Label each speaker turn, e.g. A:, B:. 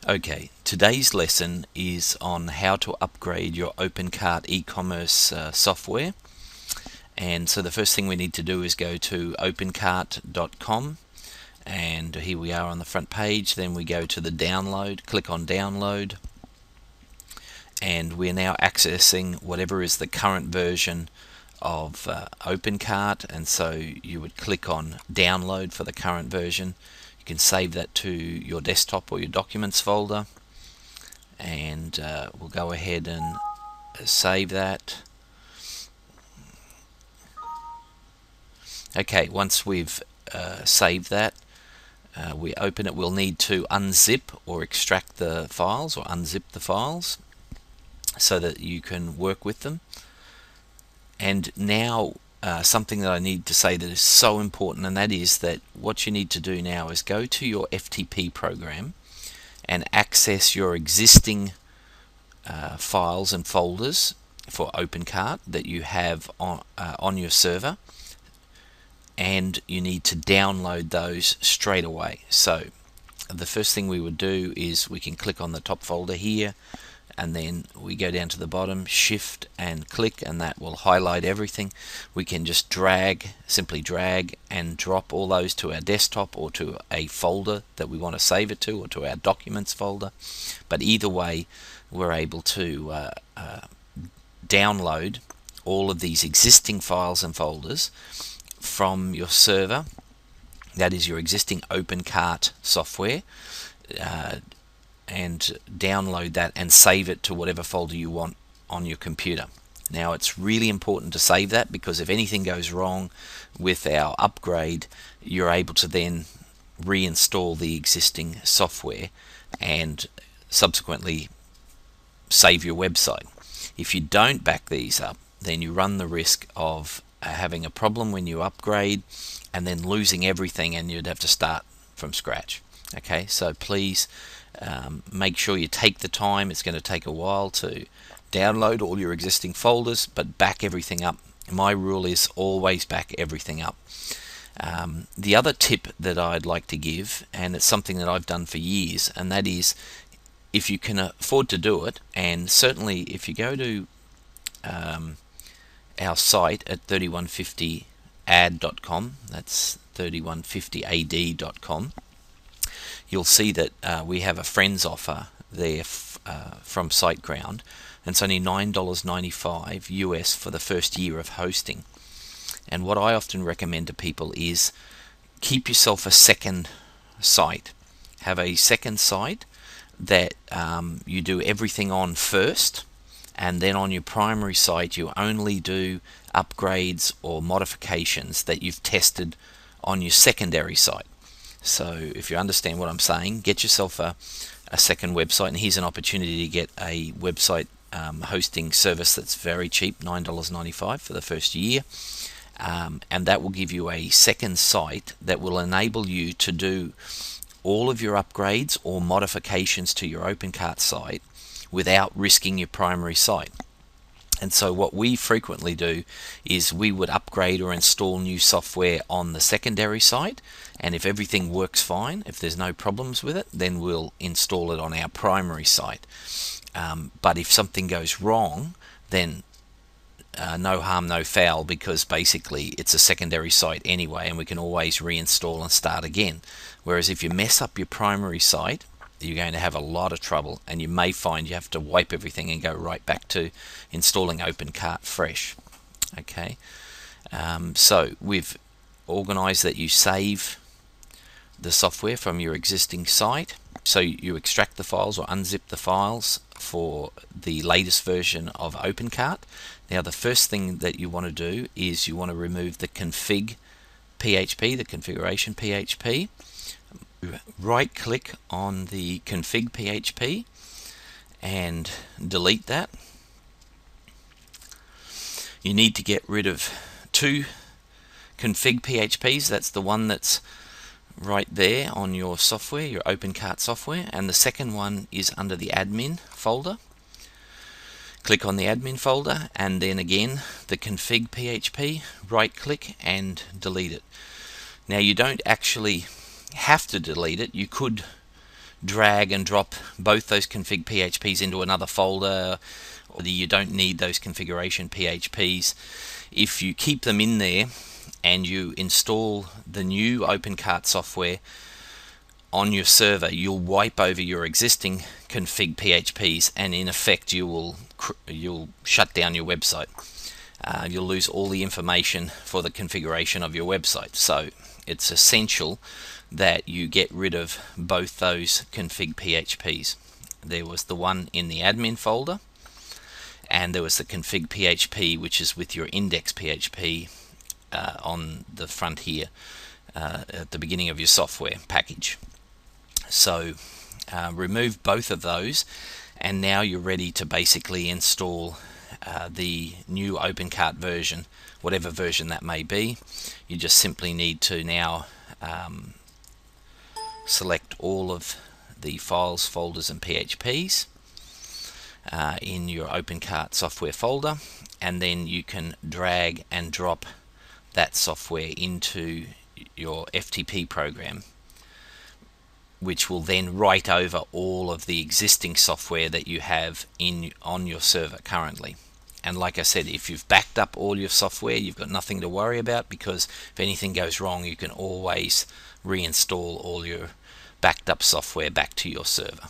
A: Okay, today's lesson is on how to upgrade your OpenCart e-commerce software. And so the first thing we need to do is go to opencart.com, and here we are on the front page. Then we go to the download, click on download, and we're now accessing whatever is the current version of OpenCart, and so you would click on download for the current version. You can save that to your desktop or your documents folder, and we'll go ahead and save that. Okay, once we've saved that, we open it. We'll need to unzip or extract the files, or unzip the files, so that you can work with them. And now something that I need to say that is so important, and that is that what you need to do now is go to your FTP program and access your existing files and folders for OpenCart that you have on your server, and you need to download those straight away. So the first thing we would do is we can click on the top folder here, and then we go down to the bottom, shift and click, and that will highlight everything. We can just simply drag and drop all those to our desktop or to a folder that we want to save it to, or to our documents folder. But either way, we're able to download all of these existing files and folders from your server, that is your existing OpenCart software, and download that and save it to whatever folder you want on your computer. Now, it's really important to save that, because if anything goes wrong with our upgrade, you're able to then reinstall the existing software and subsequently save your website. If you don't back these up, then you run the risk of having a problem when you upgrade and then losing everything, and you'd have to start from scratch. Okay, so please make sure you take the time. It's going to take a while to download all your existing folders, but back everything up. My rule is always back everything up. The other tip that I'd like to give, and it's something that I've done for years, and that is, if you can afford to do it, and certainly if you go to our site at 3150ad.com, that's 3150ad.com, you'll see that we have a friends offer there from SiteGround, and it's only $9.95 US for the first year of hosting. And what I often recommend to people is keep yourself a second site. Have a second site that you do everything on first, and then on your primary site you only do upgrades or modifications that you've tested on your secondary site. So if you understand what I'm saying, get yourself a second website, and here's an opportunity to get a website hosting service that's very cheap, $9.95 for the first year, and that will give you a second site that will enable you to do all of your upgrades or modifications to your OpenCart site without risking your primary site. And so what we frequently do is we would upgrade or install new software on the secondary site, and if everything works fine, if there's no problems with it, then we'll install it on our primary site. But if something goes wrong, then no harm, no foul, because basically it's a secondary site anyway, and we can always reinstall and start again. Whereas if you mess up your primary site, you're going to have a lot of trouble, and you may find you have to wipe everything and go right back to installing OpenCart fresh. Okay, so we've organized that you save the software from your existing site. So you extract the files or unzip the files for the latest version of OpenCart. Now, the first thing that you want to do is you want to remove the config PHP, the configuration PHP. Right click on the config PHP and delete that. You need to get rid of two config PHPs. That's the one that's right there on your software, your OpenCart software, and the second one is under the admin folder. Click on the admin folder, and then again the config PHP, right click and delete it. Now, you don't actually have to delete it. You could drag and drop both those config PHPs into another folder, or you don't need those configuration PHPs. If you keep them in there and you install the new OpenCart software on your server, you'll wipe over your existing config PHPs, and in effect you'll shut down your website. You'll lose all the information for the configuration of your website. So it's essential that you get rid of both those config PHPs. There was the one in the admin folder, and there was the config PHP, which is with your index PHP on the front here at the beginning of your software package. So remove both of those, and now you're ready to basically install the new OpenCart version, whatever version that may be. You just simply need to now select all of the files, folders and PHPs in your OpenCart software folder, and then you can drag and drop that software into your FTP program, which will then write over all of the existing software that you have on your server currently. And like I said, if you've backed up all your software, you've got nothing to worry about, because if anything goes wrong, you can always reinstall all your backed up software back to your server.